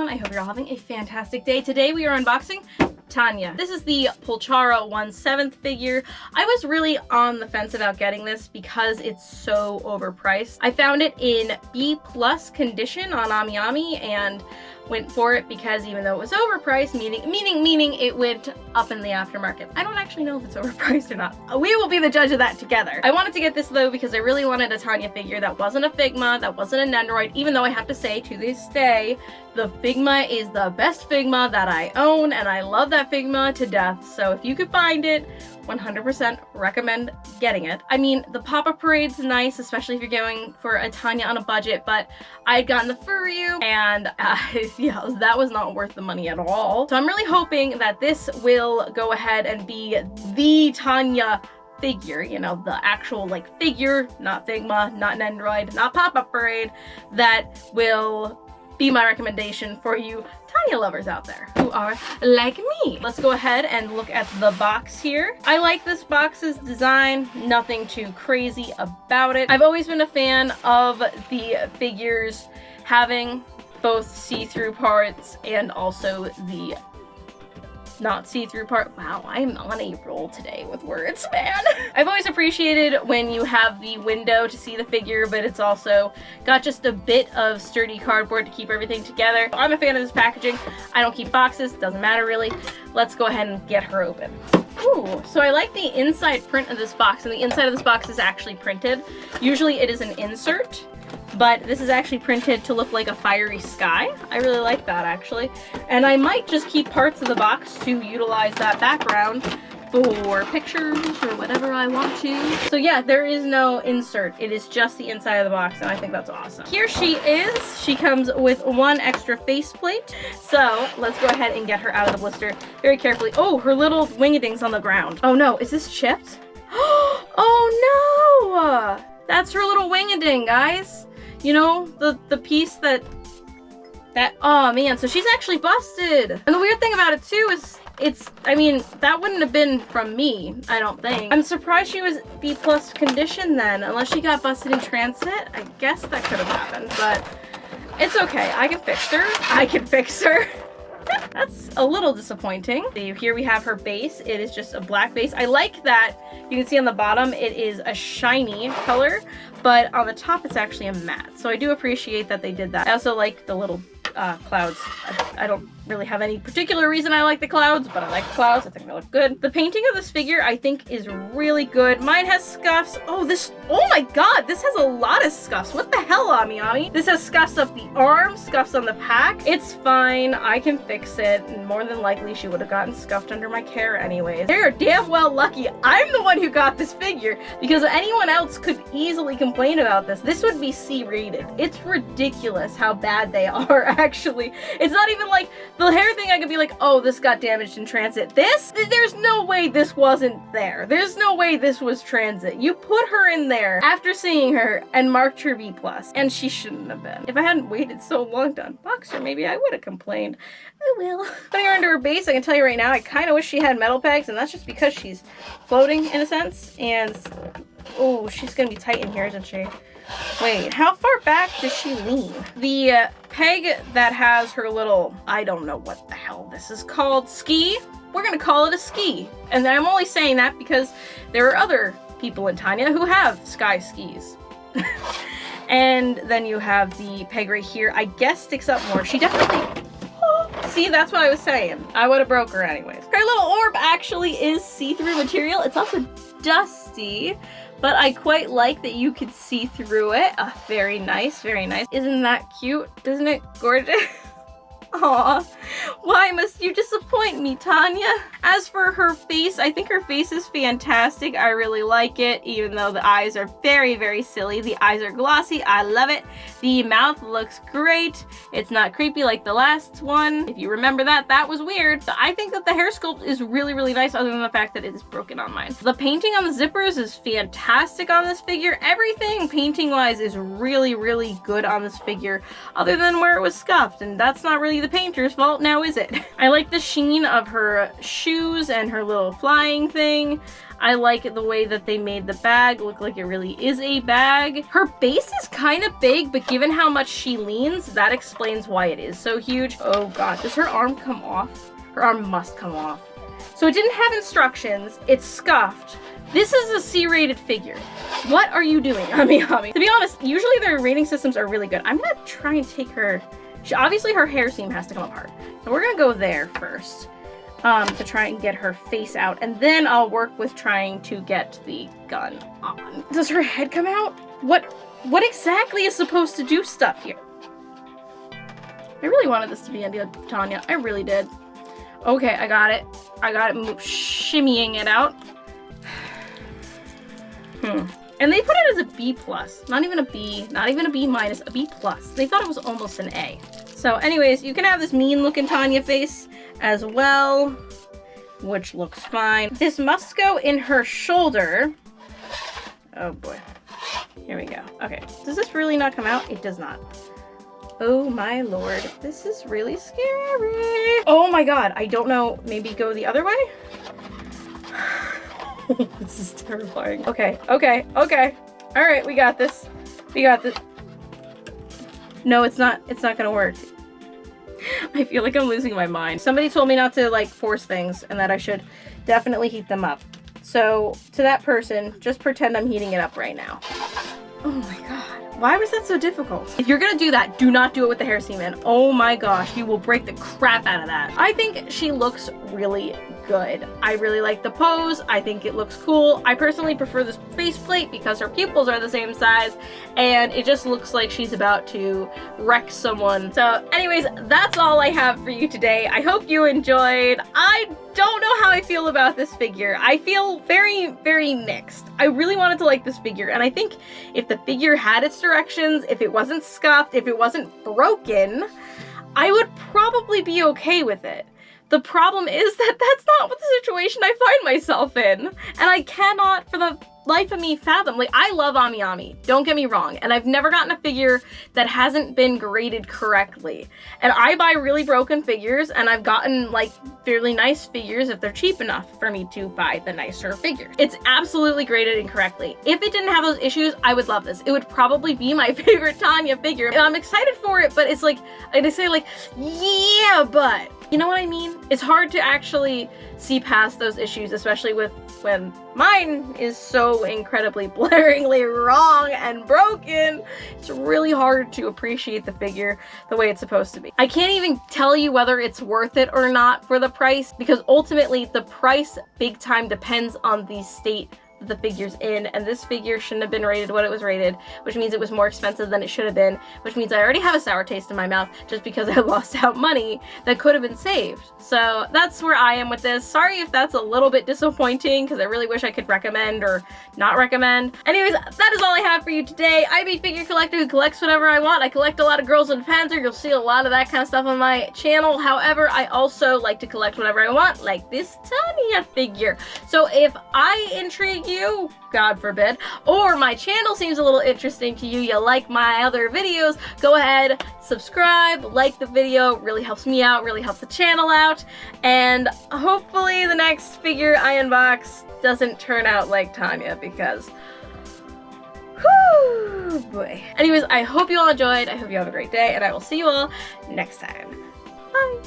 everyone. I hope you're all having a fantastic day. Today we are unboxing Tanya. This is the Pulchara 1/7 figure. I was really on the fence about getting this because it's so overpriced. I found it in B+ condition on Amiami and went for it because even though it was overpriced, meaning it went up in the aftermarket. I don't actually know if it's overpriced or not. We will be the judge of that together. I wanted to get this though because I really wanted a Tanya figure that wasn't a Figma, that wasn't an Nendoroid, even though I have to say to this day, the Figma is the best Figma that I own and I love that Figma to death. So if you could find it, 100% recommend getting it. I mean, the pop-up parade's nice, especially if you're going for a Tanya on a budget, but I had gotten the Furyu and yeah, that was not worth the money at all. So I'm really hoping that this will go ahead and be the Tanya figure, you know, the actual like figure, not Figma, not Nendoroid, not pop-up parade, that will be my recommendation for you Tanya lovers out there who are like me. Let's go ahead and look at the box here. I like this box's design, nothing too crazy about it. I've always been a fan of the figures having both see-through parts and also the not see-through part. Wow, I'm on a roll today with words, man. I've always appreciated when you have the window to see the figure, but it's also got just a bit of sturdy cardboard to keep everything together. I'm a fan of this packaging. I don't keep boxes, doesn't matter really. Let's go ahead and get her open. Ooh, so I like the inside print of this box, and the inside of this box is actually printed. Usually it is an insert, but this is actually printed to look like a fiery sky. I really like that actually. And I might just keep parts of the box to utilize that background for pictures or whatever I want to. So yeah, there is no insert. It is just the inside of the box and I think that's awesome. Here she is. She comes with one extra faceplate. So let's go ahead and get her out of the blister very carefully. Oh, her little wingeding's on the ground. Oh no, is this chipped? Oh no! That's her little wingeding, guys. You know, the piece that, oh man, so she's actually busted. And the weird thing about it too is I mean, that wouldn't have been from me, I don't think. I'm surprised she was B+ condition then, unless she got busted in transit. I guess that could have happened, but it's okay. I can fix her. I can fix her. That's a little disappointing. Here we have her base. It is just a black base. I like that you can see on the bottom it is a shiny color, but on the top it's actually a matte. So I do appreciate that they did that. I also like the little clouds. I don't really have any particular reason I like the clouds, but I like the clouds. I think they look good. The painting of this figure I think is really good. Mine has scuffs. Oh my god, this has a lot of scuffs. What the hell, Amiami? This has scuffs up the arm, scuffs on the pack. It's fine. I can fix it. And more than likely she would have gotten scuffed under my care anyways. They're damn well lucky I'm the one who got this figure, because anyone else could easily complain about this. This would be C-rated. It's ridiculous how bad they are, actually. It's not even like the hair thing I could be like, oh, this got damaged in transit. There's no way this wasn't there. There's no way this was transit. You put her in there after seeing her and marked her B+, and she shouldn't have been. If I hadn't waited so long to unbox her, maybe I would have complained. I will. Putting her into her base, I can tell you right now, I kind of wish she had metal pegs, and that's just because she's floating in a sense, and oh, she's gonna be tight in here, isn't she? Wait, how far back does she lean? The peg that has her little, I don't know what the hell this is called, ski? We're gonna call it a ski. And I'm only saying that because there are other people in Tanya who have sky skis. And then you have the peg right here, I guess sticks up more. She definitely, see, that's what I was saying. I would have broke her anyways. Her little orb actually is see-through material. It's also dusty, but I quite like that you could see through it. Very nice, very nice. Isn't that cute? Isn't it gorgeous? Aw, why must you disappoint me, Tanya? As for her face, I think her face is fantastic. I really like it, even though the eyes are very, very silly. The eyes are glossy. I love it. The mouth looks great. It's not creepy like the last one. If you remember that, that was weird. So I think that the hair sculpt is really, really nice, other than the fact that it is broken on mine. The painting on the zippers is fantastic on this figure. Everything painting-wise is really, really good on this figure, other than where it was scuffed, and that's not really the painter's fault. Now, how is it? I like the sheen of her shoes and her little flying thing. I like the way that they made the bag look like it really is a bag. Her base is kind of big, but given how much she leans, that explains why it is so huge. Oh god, does her arm come off? Her arm must come off. So it didn't have instructions, it's scuffed. This is a C-rated figure. What are you doing, amiami? To be honest, usually their rating systems are really good. I'm gonna try and take her, obviously her hair seam has to come apart. So we're gonna go there first. To try and get her face out, and then I'll work with trying to get the gun on. Does her head come out? What exactly is supposed to do stuff here? I really wanted this to be Tanya. I really did. Okay, I got it. I got it shimmying it out. And they put it as a B+. Not even a B, not even a B-, a B+. They thought it was almost an A. So anyways, you can have this mean looking Tanya face as well, which looks fine. This must go in her shoulder. Oh boy. Here we go. Okay. Does this really not come out? It does not. Oh my lord. This is really scary. Oh my god. I don't know. Maybe go the other way? This is terrifying. Okay. Okay. Okay. All right. We got this. We got this. No, it's not gonna work. I feel like I'm losing my mind. Somebody told me not to like force things and that I should definitely heat them up. So to that person, just pretend I'm heating it up right now. Oh my god. Why was that so difficult? If you're gonna do that, do not do it with the hair seam in. Oh my gosh, you will break the crap out of that. I think she looks really good. I really like the pose. I think it looks cool. I personally prefer this faceplate because her pupils are the same size and it just looks like she's about to wreck someone. So anyways, that's all I have for you today. I hope you enjoyed. I don't know how I feel about this figure. I feel very, very mixed. I really wanted to like this figure, and I think if the figure had its directions, if it wasn't scuffed, if it wasn't broken, I would probably be okay with it. The problem is that that's not what the situation I find myself in, and I cannot for the life of me fathom. Like, I love amiami, don't get me wrong, and I've never gotten a figure that hasn't been graded correctly. And I buy really broken figures, and I've gotten like fairly nice figures if they're cheap enough for me to buy the nicer figure. It's absolutely graded incorrectly. If it didn't have those issues, I would love this. It would probably be my favorite Tanya figure. And I'm excited for it, but it's like, I say like, yeah, but you know what I mean? It's hard to actually see past those issues, especially with when mine is so incredibly blaringly wrong and broken. It's really hard to appreciate the figure the way it's supposed to be. I can't even tell you whether it's worth it or not for the price, because ultimately the price big time depends on the state the figure's in, and this figure shouldn't have been rated what it was rated, which means it was more expensive than it should have been, which means I already have a sour taste in my mouth just because I lost out money that could have been saved. So that's where I am with this. Sorry if that's a little bit disappointing, because I really wish I could recommend or not recommend. Anyways, that is all I have for you today. I'm a figure collector who collects whatever I want. I collect a lot of girls in Panzer. You'll see a lot of that kind of stuff on my channel. However, I also like to collect whatever I want, like this Tanya figure. So if I intrigue you, God forbid, or my channel seems a little interesting to you, you like my other videos, go ahead, subscribe, like the video. It really helps me out, really helps the channel out, and hopefully the next figure I unbox doesn't turn out like Tanya, because whoo boy. Anyways, I hope you all enjoyed, I hope you have a great day, and I will see you all next time. Bye!